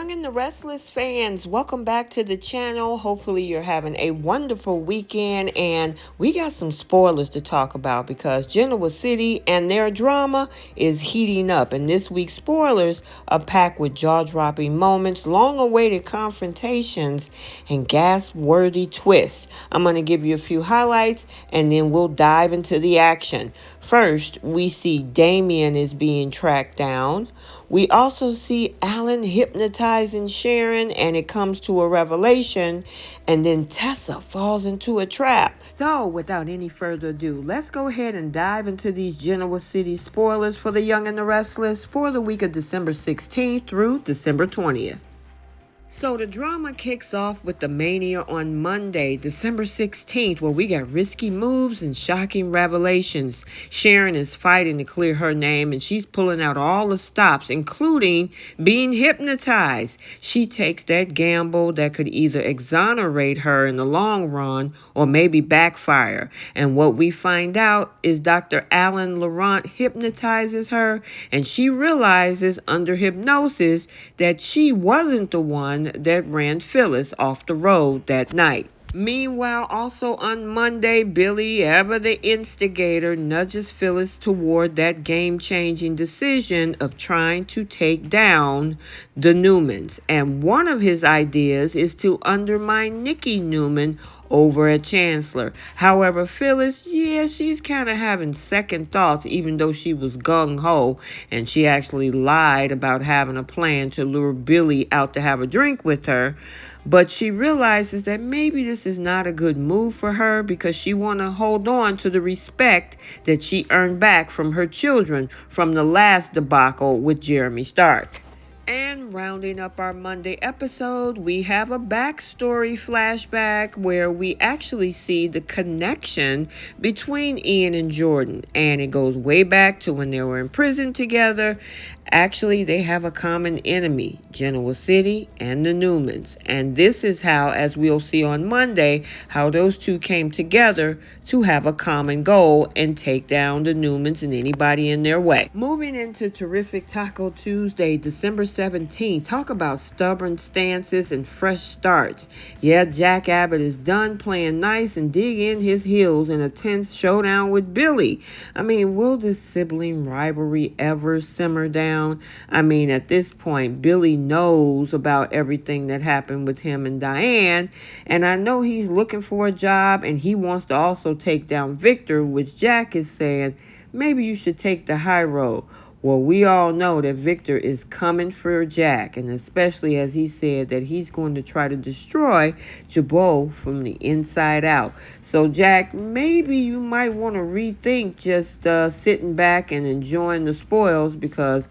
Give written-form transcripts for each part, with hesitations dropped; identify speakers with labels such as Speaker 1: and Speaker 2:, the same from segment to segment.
Speaker 1: Young and the Restless fans, welcome back to the channel. Hopefully you're having a wonderful weekend, and we got some spoilers to talk about because Genoa City and their drama is heating up, and this week's spoilers are packed with jaw-dropping moments, long-awaited confrontations, and gasp-worthy twists. I'm going to give you a few highlights and then we'll dive into the action. First, we see Damien is being tracked down. We also see Alan hypnotizing Sharon, and it comes to a revelation, and then Tessa falls into a trap. So, without any further ado, let's go ahead and dive into these Genoa City spoilers for the Young and the Restless for the week of December 16th through December 20th. So the drama kicks off with the mania on Monday, December 16th, where we got risky moves and shocking revelations. Sharon is fighting to clear her name, and she's pulling out all the stops, including being hypnotized. She takes that gamble that could either exonerate her in the long run or maybe backfire. And what we find out is Dr. Alan Laurent hypnotizes her, and she realizes under hypnosis that she wasn't the one that ran Phyllis off the road that night. Meanwhile, also on Monday, Billy, ever the instigator, nudges Phyllis toward that game-changing decision of trying to take down the Newmans. And one of his ideas is to undermine Nikki Newman over at Chancellor. However, Phyllis, she's kind of having second thoughts, even though she was gung-ho, and she actually lied about having a plan to lure Billy out to have a drink with her. But she realizes that maybe this is not a good move for her because she want to hold on to the respect that she earned back from her children from the last debacle with Jeremy Stark. And rounding up our Monday episode, we have a backstory flashback where we actually see the connection between Ian and Jordan. And it goes way back to when they were in prison together. Actually, they have a common enemy, Genoa City and the Newmans. And this is how, as we'll see on Monday, how those two came together to have a common goal and take down the Newmans and anybody in their way. Moving into Terrific Taco Tuesday, December 17th, talk about stubborn stances and fresh starts. Yeah, Jack Abbott is done playing nice and dig in his heels in a tense showdown with Billy. I mean, will this sibling rivalry ever simmer down? I mean, at this point, Billy knows about everything that happened with him and Diane, and I know he's looking for a job, and he wants to also take down Victor, which Jack is saying, maybe you should take the high road. Well, we all know that Victor is coming for Jack, and especially as he said that he's going to try to destroy Jabot from the inside out. So, Jack, maybe you might want to rethink just sitting back and enjoying the spoils because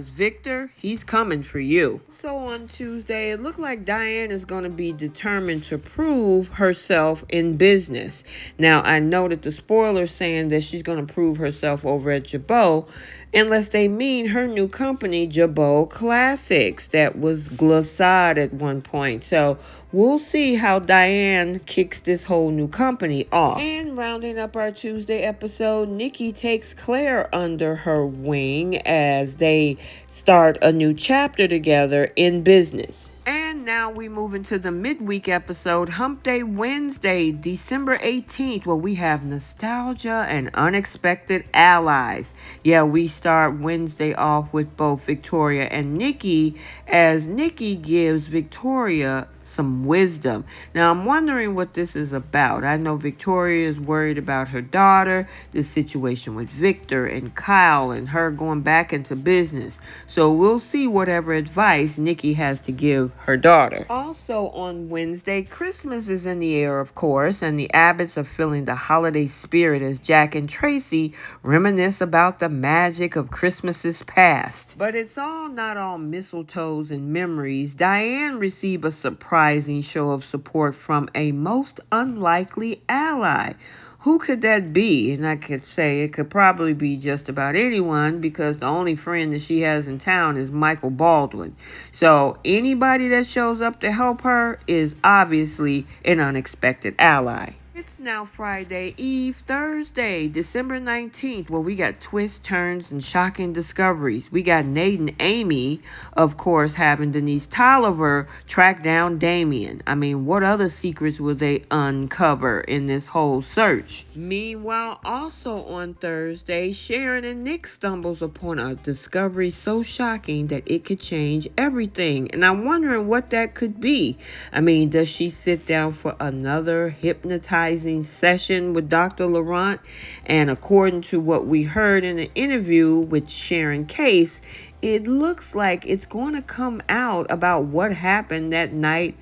Speaker 1: Victor, he's coming for you. So on Tuesday, it looked like Diane is going to be determined to prove herself in business. Now, I know that the spoiler's saying that she's going to prove herself over at Jabot, unless they mean her new company, Jabot Classics, that was Glissade at one point. So we'll see how Diane kicks this whole new company off. And rounding up our Tuesday episode, Nikki takes Claire under her wing as they start a new chapter together in business. And now we move into the midweek episode, Hump Day Wednesday, December 18th, where we have nostalgia and unexpected allies. Yeah, we start Wednesday off with both Victoria and Nikki, as Nikki gives Victoria some wisdom. Now, I'm wondering what this is about. I know Victoria is worried about her daughter, the situation with Victor and Kyle, and her going back into business. So we'll see whatever advice Nikki has to give her daughter. Also on Wednesday, Christmas is in the air, of course, and the Abbotts are feeling the holiday spirit as Jack and Tracy reminisce about the magic of Christmases past. But it's not all mistletoes and memories. Diane received a surprising show of support from a most unlikely ally. Who could that be? And I could say it could probably be just about anyone because the only friend that she has in town is Michael Baldwin. So anybody that shows up to help her is obviously an unexpected ally. It's It's now Friday Eve, Thursday, December 19th, where we got twists, turns, and shocking discoveries. We got Nate and Amy, of course, having Denise Tolliver track down Damien. I mean, what other secrets will they uncover in this whole search? Meanwhile, also on Thursday, Sharon and Nick stumbles upon a discovery so shocking that it could change everything. And I'm wondering what that could be. I mean, does she sit down for another hypnotizing session with Dr. Laurent? And according to what we heard in an interview with Sharon Case, it looks like it's going to come out about what happened that night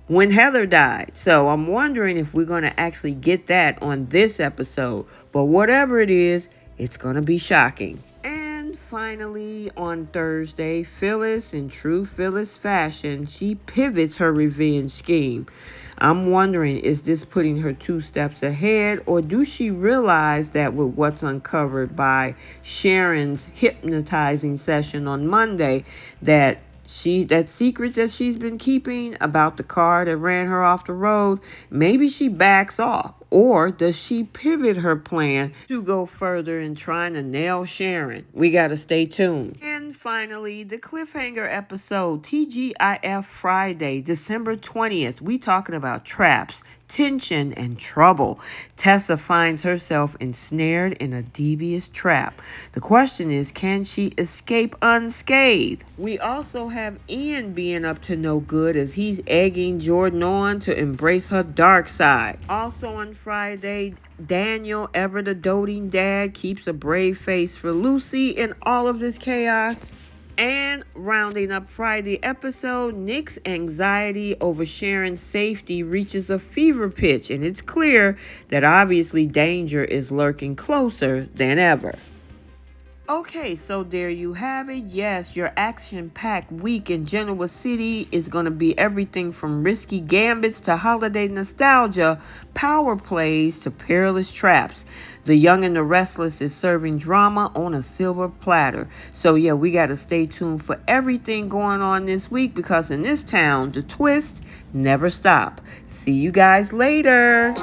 Speaker 1: when Heather died. So I'm wondering if we're going to actually get that on this episode. But whatever it is, it's going to be shocking. And finally, on Thursday, Phyllis, in true Phyllis fashion, she pivots her revenge scheme. I'm wondering, is this putting her 2 steps ahead, or do she realize that with what's uncovered by Sharon's hypnotizing session on Monday, that secret that she's been keeping about the car that ran her off the road, maybe she backs off? Or does she pivot her plan to go further in trying to nail Sharon? We got to stay tuned. And finally, the cliffhanger episode, TGIF Friday, December 20th. We talking about traps, tension, and trouble. Tessa finds herself ensnared in a devious trap. The question is, can she escape unscathed? We also have Ian being up to no good as he's egging Jordan on to embrace her dark side. Also on Friday, Daniel, ever the doting dad, keeps a brave face for Lucy in all of this chaos. And rounding up Friday episode, Nick's anxiety over Sharon's safety reaches a fever pitch, and it's clear that obviously danger is lurking closer than ever. Okay, so there you have it. Yes, your action-packed week in Genoa City is going to be everything from risky gambits to holiday nostalgia, power plays to perilous traps. The Young and the Restless is serving drama on a silver platter. So yeah, we got to stay tuned for everything going on this week, because in this town, the twists never stop. See you guys later.